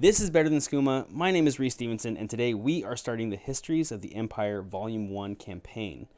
This is Better Than Skooma. My name is Reese Stevenson, and today we are starting the Histories of the Empire Volume 1 campaign.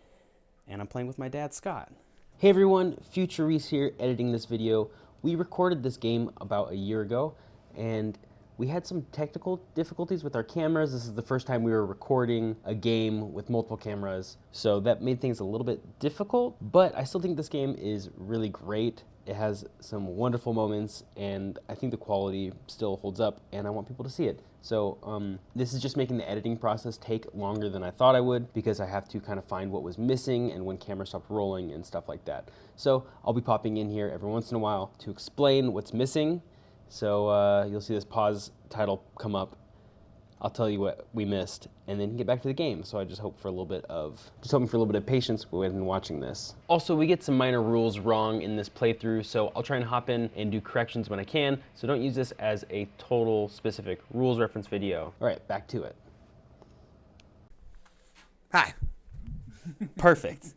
And I'm playing with my dad, Scott. Hey everyone, Future Reese here, editing this video. We recorded this game about a year ago, and we had some technical difficulties with our cameras. This is the first time we were recording a game with multiple cameras, so that made things a little bit difficult, but I still think this game is really great. It has some wonderful moments, and I think the quality still holds up, and I want people to see it. So this is just making the editing process take longer than I thought I would, because I have to kind of find what was missing and when camera stopped rolling and stuff like that. So I'll be popping in here every once in a while to explain what's missing. So you'll see this pause title come up. I'll tell you what we missed, and then get back to the game. So I just hope for a little bit of patience when watching this. Also, we get some minor rules wrong in this playthrough, so I'll try and hop in and do corrections when I can. So don't use this as a total specific rules reference video. All right, back to it. Hi. Perfect.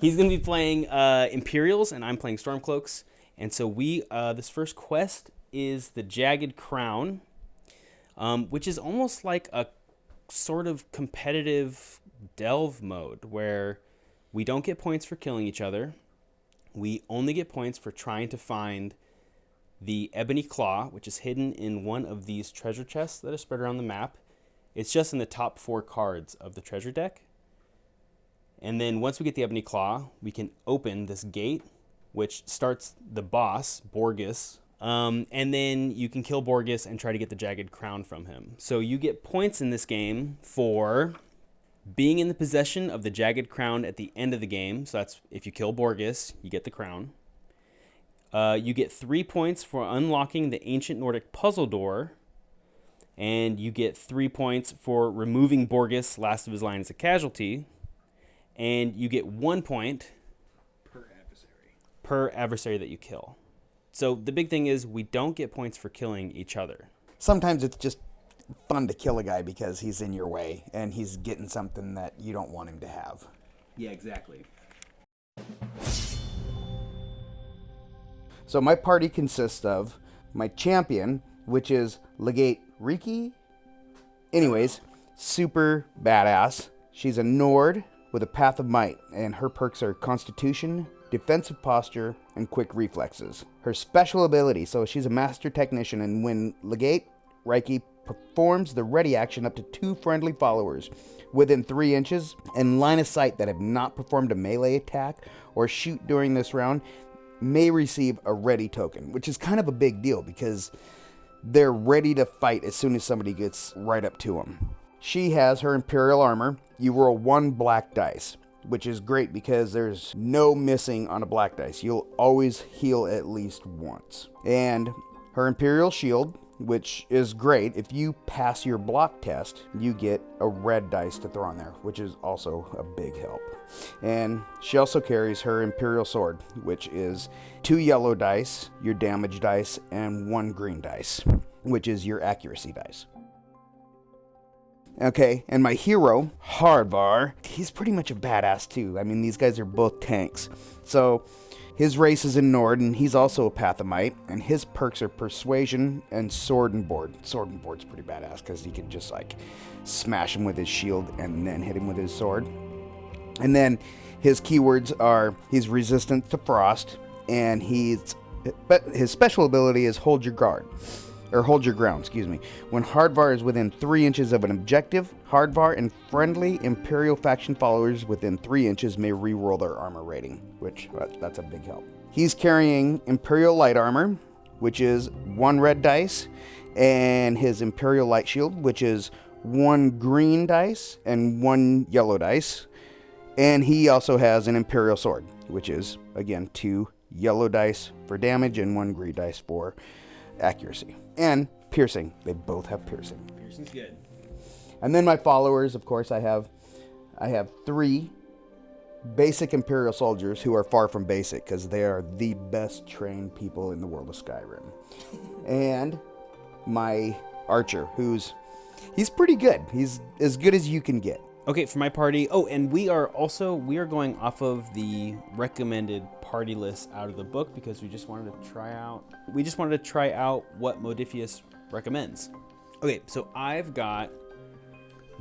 He's gonna be playing Imperials, and I'm playing Stormcloaks. And so this first quest is the Jagged Crown. Which is almost like a sort of competitive delve mode where we don't get points for killing each other. We only get points for trying to find the Ebony Claw, which is hidden in one of these treasure chests that are spread around the map. It's just in the top 4 cards of the treasure deck. And then once we get the Ebony Claw, we can open this gate, which starts the boss, Borgus. And then you can kill Borgus and try to get the Jagged Crown from him. So you get points in this game for being in the possession of the Jagged Crown at the end of the game. So that's if you kill Borgus, you get the crown. You get 3 points for unlocking the Ancient Nordic puzzle door. And you get 3 points for removing Borgus, last of his line as a casualty. And you get 1 point per adversary that you kill. So the big thing is we don't get points for killing each other. Sometimes it's just fun to kill a guy because he's in your way and he's getting something that you don't want him to have. Yeah, exactly. So my party consists of my champion, which is Legate Riki. Anyways, super badass. She's a Nord with a Path of Might, and her perks are Constitution, Defensive Posture, and Quick Reflexes. Her special ability, so she's a Master Technician, and when Legate Riki performs the ready action up to 2 friendly followers within 3 inches and line of sight that have not performed a melee attack or shoot during this round may receive a ready token, which is kind of a big deal because they're ready to fight as soon as somebody gets right up to them. She has her Imperial Armor. You roll 1 black dice, which is great because there's no missing on a black dice. You'll always heal at least once. And her Imperial Shield, which is great. If you pass your block test, you get a red dice to throw on there, which is also a big help. And she also carries her Imperial Sword, which is 2 yellow dice, your damage dice, and 1 green dice, which is your accuracy dice. Okay, and my hero, Hardvar, he's pretty much a badass too. I mean, these guys are both tanks. So, his race is in Nord, and he's also a Path of Might, and his perks are Persuasion and Sword and Board. Sword and Board's pretty badass, because he can just, like, smash him with his shield and then hit him with his sword. And then, his keywords are, he's resistant to frost, and his special ability is Hold Your Guard. Or hold your ground, excuse me. When Hardvar is within 3 inches of an objective, Hardvar and friendly Imperial faction followers within 3 inches may reroll their armor rating, which, that's a big help. He's carrying Imperial Light Armor, which is 1 red dice, and his Imperial Light Shield, which is 1 green dice and 1 yellow dice. And he also has an Imperial Sword, which is, again, 2 yellow dice for damage and 1 green dice for accuracy. And piercing. They both have piercing. Piercing's good. And then my followers, of course, I have 3 basic Imperial soldiers who are far from basic because they are the best trained people in the world of Skyrim. And my archer, he's pretty good. He's as good as you can get. Okay, for my party. Oh, and we are going off of the recommended party list out of the book because we just wanted to try out what Modifius recommends. Okay, so I've got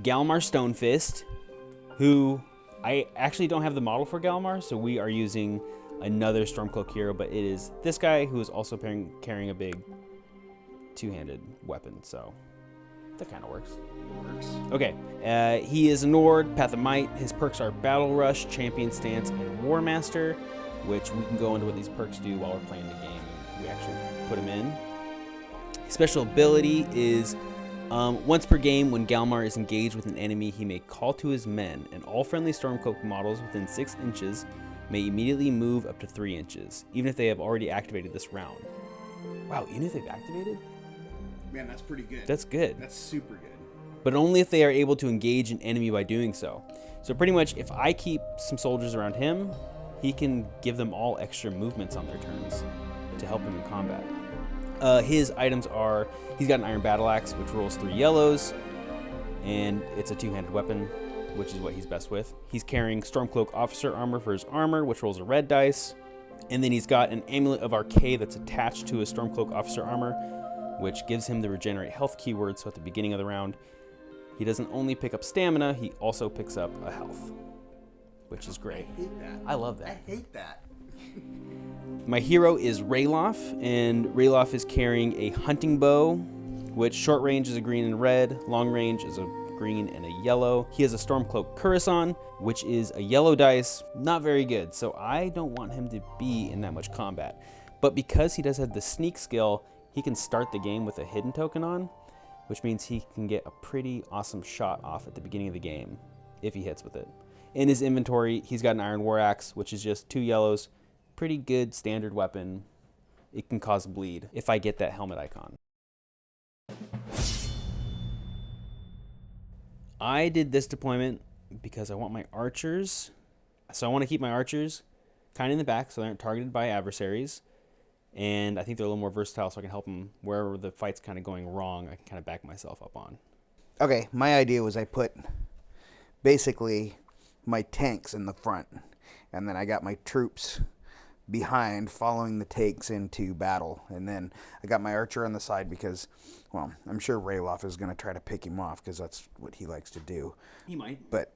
Galmar Stonefist, who I actually don't have the model for Galmar, so we are using another Stormcloak hero, but it is this guy who is also carrying a big two-handed weapon, so that kind of works. Okay, he is a Nord, Path of Might. His perks are Battle Rush, Champion Stance, and War Master, which we can go into what these perks do while we're playing the game. We actually put them in. His special ability is once per game, when Galmar is engaged with an enemy, he may call to his men, and all friendly Stormcloak models within 6 inches may immediately move up to 3 inches, even if they have already activated this round. Wow, even if they've activated? Man, that's pretty good. That's good. That's super good. But only if they are able to engage an enemy by doing so. So pretty much, if I keep some soldiers around him, he can give them all extra movements on their turns to help him in combat. His items are, he's got an Iron Battle Axe, which rolls 3 yellows, and it's a two-handed weapon, which is what he's best with. He's carrying Stormcloak Officer Armor for his armor, which rolls a red dice. And then he's got an Amulet of Arcade that's attached to his Stormcloak Officer Armor, which gives him the Regenerate Health keyword, so at the beginning of the round, he doesn't only pick up stamina, he also picks up a health, which is great. I hate that. I love that. I hate that. My hero is Rayloff, and Rayloff is carrying a hunting bow, which short range is a green and red, long range is a green and a yellow. He has a Stormcloak Curison, which is a yellow dice, not very good, so I don't want him to be in that much combat. But because he does have the sneak skill, he can start the game with a hidden token on, which means he can get a pretty awesome shot off at the beginning of the game, if he hits with it. In his inventory, he's got an Iron War Axe, which is just 2 yellows, pretty good standard weapon. It can cause bleed if I get that helmet icon. I did this deployment because I want my archers. So I want to keep my archers kind of in the back so they aren't targeted by adversaries. And I think they're a little more versatile so I can help them wherever the fight's kind of going wrong. I can kind of back myself up on. Okay, my idea was I put basically my tanks in the front, and then I got my troops behind following the tanks into battle, and then I got my archer on the side because, well, I'm sure Rayloff is going to try to pick him off because that's what he likes to do. He might. But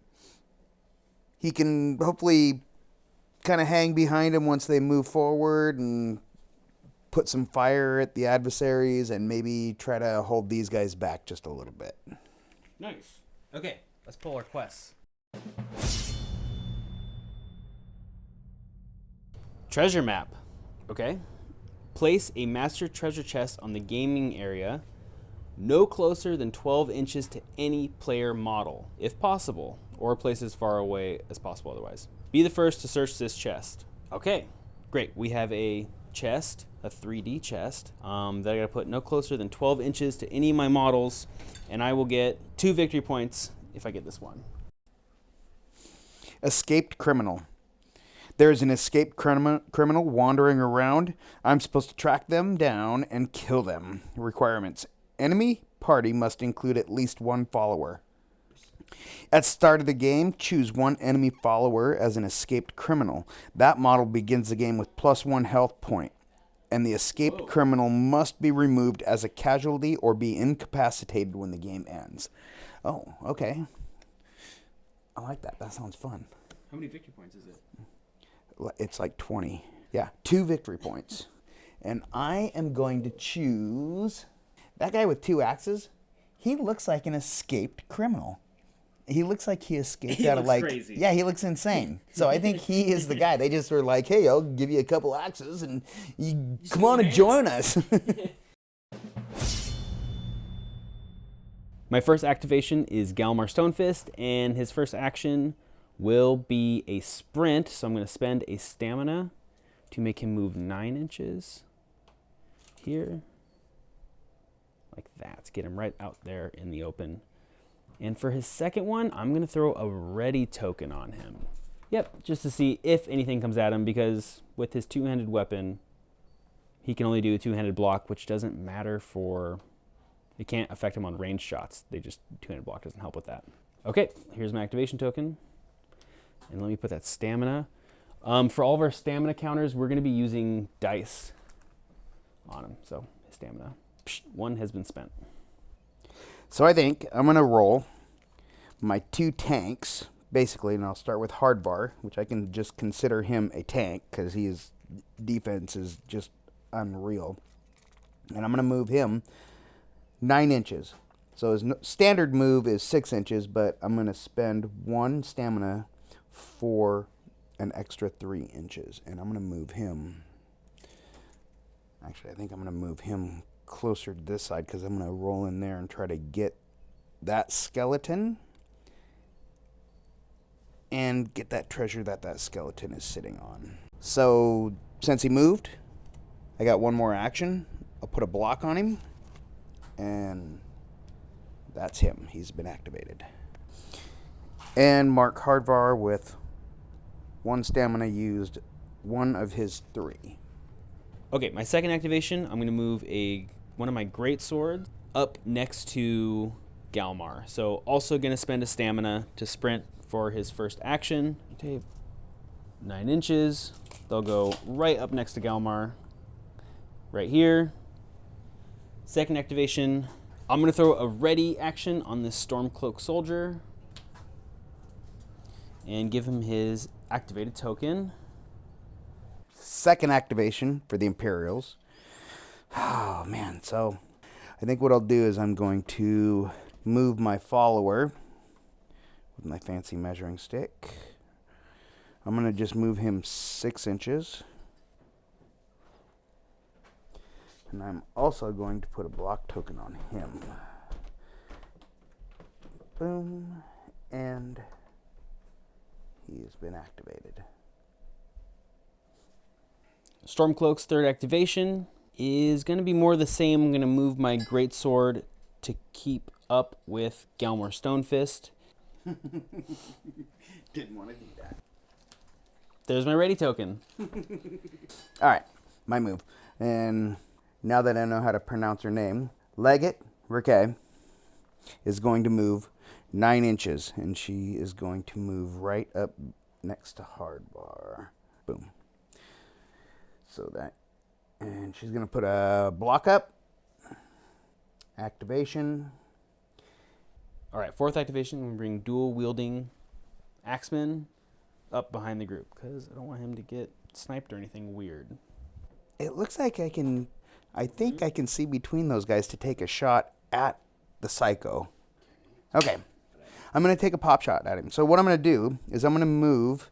he can hopefully kind of hang behind him once they move forward and put some fire at the adversaries and maybe try to hold these guys back just a little bit. Nice. Okay, let's pull our quests. Treasure map. Okay. Place a master treasure chest on the gaming area, no closer than 12 inches to any player model, if possible, or place as far away as possible otherwise. Be the first to search this chest. Okay, great. We have a chest, a 3D chest, that I gotta put no closer than 12 inches to any of my models, and I will get 2 victory points if I get this one. Escaped criminal. There is an escaped criminal wandering around. I'm supposed to track them down and kill them. Requirements. Enemy party must include at least 1 follower. At start of the game, choose 1 enemy follower as an escaped criminal. That model begins the game with +1 health point, and the escaped criminal must be removed as a casualty or be incapacitated when the game ends. Oh, okay. I like that. That sounds fun. How many victory points is it? It's like 20. Yeah, 2 victory points. And I am going to choose that guy with 2 axes. He looks like an escaped criminal. He looks like he escaped out of like crazy. Yeah, he looks insane. So I think he is the guy. They just were like, "Hey, I'll give you a couple axes and you come on and join us." My first activation is Galmar Stonefist, and his first action will be a sprint, so I'm going to spend a stamina to make him move 9 inches here, like that, to get him right out there in the open. And for his second one, I'm going to throw a ready token on him. Yep, just to see if anything comes at him, because with his two-handed weapon, he can only do a two-handed block, which doesn't matter for... It can't affect him on range shots. They just, two-handed block doesn't help with that. Okay, here's my activation token. And let me put that stamina. For all of our stamina counters, we're going to be using dice on him. So, his stamina. Psh, 1 has been spent. So I think I'm going to roll my 2 tanks, basically, and I'll start with Hardbar, which I can just consider him a tank because his defense is just unreal. And I'm going to move him 9 inches. So his standard move is 6 inches, but I'm going to spend 1 stamina for an extra 3 inches. And I'm going to move him. Actually, I think I'm going to move him closer to this side because I'm going to roll in there and try to get that skeleton and get that treasure that that skeleton is sitting on. So since he moved, I got 1 more action. I'll put a block on him, and that's him. He's been activated. And mark Hardvar with 1 stamina used, 1 of his 3. Okay, my second activation, I'm going to move one of my great swords up next to Galmar. So also going to spend a stamina to sprint for his first action. Okay, 9 inches. They'll go right up next to Galmar, right here. Second activation, I'm going to throw a ready action on this Stormcloak soldier and give him his activated token. Second activation for the Imperials. Oh, man. So I think what I'll do is I'm going to move my follower with my fancy measuring stick. I'm going to just move him 6 inches. And I'm also going to put a block token on him. Boom. And he has been activated. Stormcloak's third activation is going to be more the same. I'm going to move my greatsword to keep up with Galmar Stonefist. Didn't want to do that. There's my ready token. All right, my move. And now that I know how to pronounce her name, Legate Riquet is going to move 9 inches, and she is going to move right up next to Hardbar. Boom. So that, and she's going to put a block up. Activation. All right, fourth activation, I'm going to bring dual-wielding Axeman up behind the group because I don't want him to get sniped or anything weird. It looks like I think I can see between those guys to take a shot at the Psycho. Okay. I'm going to take a pop shot at him. So what I'm going to do is I'm going to move,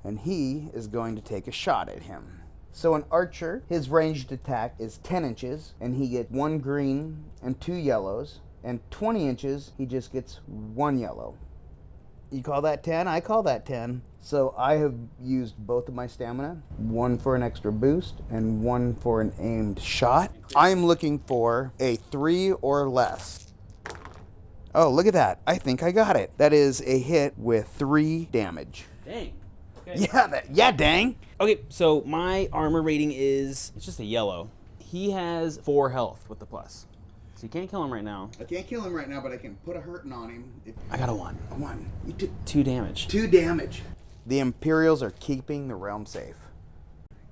and he is going to take a shot at him. So an archer, his ranged attack is 10 inches, and he gets 1 green and 2 yellows. And 20 inches, he just gets 1 yellow. You call that 10? I call that 10. So I have used both of my stamina, 1 for an extra boost and 1 for an aimed shot. I'm looking for a 3 or less. Oh, look at that. I think I got it. That is a hit with 3 damage. Dang. Okay. Yeah, dang. Okay, so my armor rating it's just a yellow. He has 4 health with the plus. So you can't kill him right now. I can't kill him right now, but I can put a hurting on him. I got a 1. A 1. You took 2 damage. 2 damage. The Imperials are keeping the realm safe.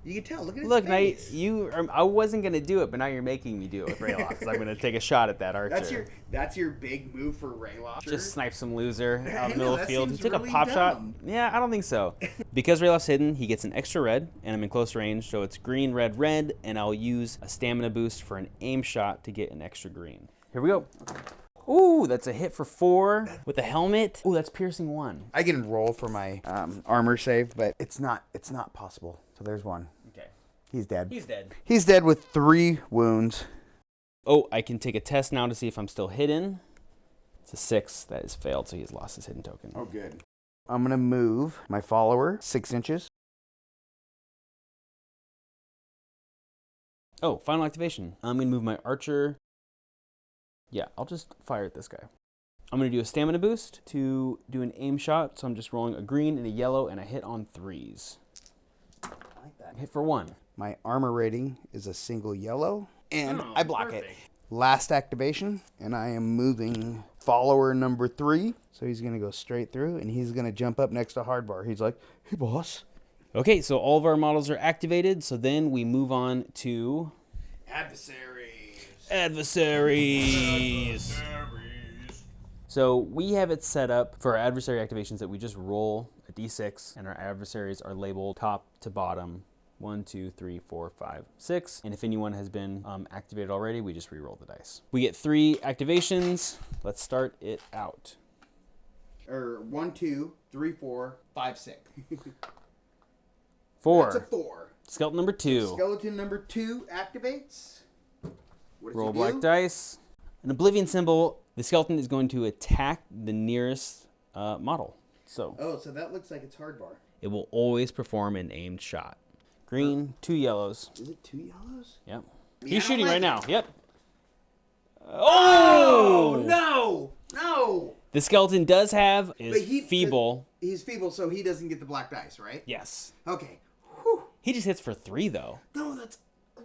You can tell. Look at his face. Now I wasn't gonna do it, but now you're making me do it with Rayloff because I'm gonna take a shot at that archer. That's your big move for Rayloff. Just snipe some loser out in the middle of the that field. He seems took really a pop shot. dumb. Yeah, I don't think so. Because Rayloff's hidden, he gets an extra red, and I'm in close range, so it's green, red, red, and I'll use a stamina boost for an aim shot to get an extra green. Here we go. Ooh, that's a hit for 4 with the helmet. Ooh, that's piercing 1. I can roll for my armor save, but it's not possible. So there's 1. Okay. He's dead. He's dead. He's dead with 3 wounds. Oh, I can take a test now to see if I'm still hidden. It's a 6. That is failed, so he's lost his hidden token. Oh, good. I'm going to move my follower 6 inches. Oh, final activation. I'm going to move my archer. Yeah, I'll just fire at this guy. I'm going to do a stamina boost to do an aim shot. So I'm just rolling a green and a yellow, and I hit on 3s. I like that. Hit for 1. My armor rating is a single yellow, and I block perfect. it. Last activation, and I am moving follower number 3. So he's going to go straight through, and he's going to jump up next to Hardbar. He's like, hey, boss. Okay, so all of our models are activated. So then we move on to Adversaries. Adversaries. So we have it set up for our adversary activations that we just roll a d6, and our adversaries are labeled top to bottom. 1, 2, 3, 4, 5, 6. And if anyone has been activated already, we just re-roll the dice. We get 3 activations. Let's start it out. 1, 2, 3, 4, 5, 6. 4. That's a 4. Skeleton number 2. Skeleton number 2 activates. What does Roll he black do? dice. An oblivion symbol. The skeleton is going to attack the nearest model. So So that looks like it's hardbar. it will always perform an aimed shot. Green, 2 yellows. Is it 2 yellows? Yep. Yeah, He's shooting I right like now. Yep. Oh! No! No! The skeleton does have is feeble. He's feeble, so he doesn't get the black dice, right? Yes. Okay. Whew. He just hits for 3 though. No, that's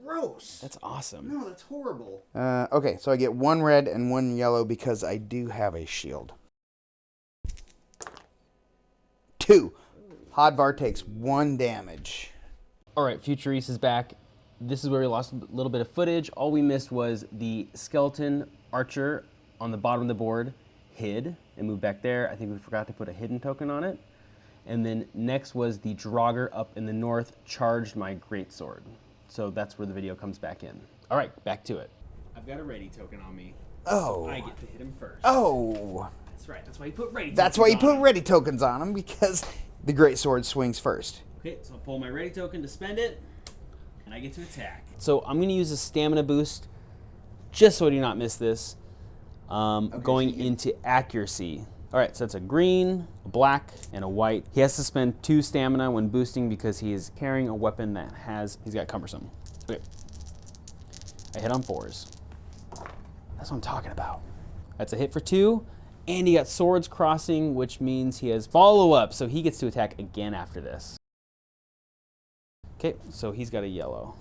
gross. That's awesome. No, that's horrible. Okay, so I get 1 red and 1 yellow because I do have a shield. 2. Hodvar takes 1 damage. All right, Future Reese is back. This is where we lost a little bit of footage. All we missed was the skeleton archer on the bottom of the board hid and moved back there. I think we forgot to put a hidden token on it. And then next was the Draugr up in the north charged my greatsword. So that's where the video comes back in. All right, back to it. I've got a ready token on me. Oh. So I get to hit him first. Oh. That's right. That's why you put ready tokens That's why you on put him. ready tokens on him, because the greatsword swings first. Okay, so I'll pull my ready token to spend it, and I get to attack. So I'm going to use a stamina boost, just so I do not miss this, going into accuracy. All right, so that's a green, a black, and a white. He has to spend 2 stamina when boosting because he is carrying a weapon that he's got cumbersome. Okay, I hit on 4s. That's what I'm talking about. That's a hit for 2, and he got swords crossing, which means he has follow-up, so he gets to attack again after this. Okay, so he's got a yellow.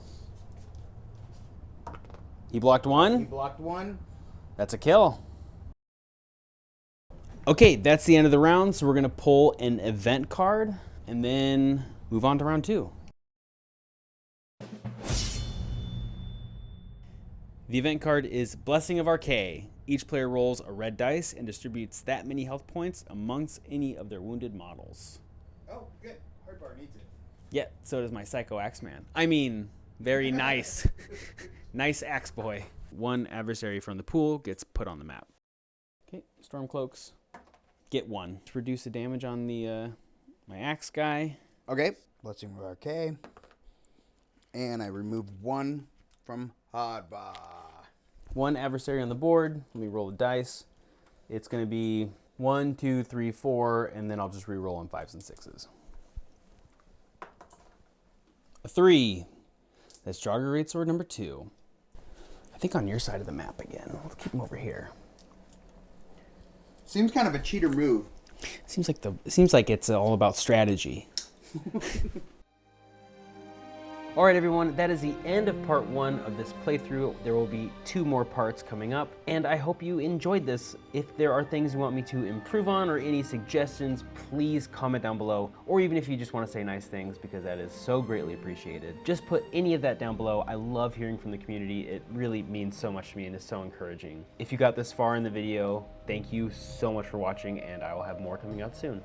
He blocked 1. He blocked 1. That's a kill. Okay, that's the end of the round, so we're going to pull an event card and then move on to round 2. The event card is Blessing of Archay. Each player rolls a red dice and distributes that many health points amongst any of their wounded models. Oh, good. Hardbar needs it. Yeah, so does my Psycho Axeman. I mean, very nice. Nice axe boy. 1 adversary from the pool gets put on the map. Okay, Stormcloaks. Get 1. Let's reduce the damage on the my axe guy. Okay. Blessing of Archay. And I remove 1 from Hodvar. 1 adversary on the board. Let me roll the dice. It's going to be 1, 2, 3, 4, and then I'll just re-roll on 5s and 6s. A 3. That's Draugr Greatsword number 2. I think on your side of the map again. Let's keep him over here. Seems kind of a cheater move. Seems like it's all about strategy. All right, everyone, that is the end of part 1 of this playthrough. There will be 2 more parts coming up, and I hope you enjoyed this. If there are things you want me to improve on or any suggestions, please comment down below, or even if you just want to say nice things, because that is so greatly appreciated. Just put any of that down below. I love hearing from the community. It really means so much to me and is so encouraging. If you got this far in the video, thank you so much for watching, and I will have more coming out soon.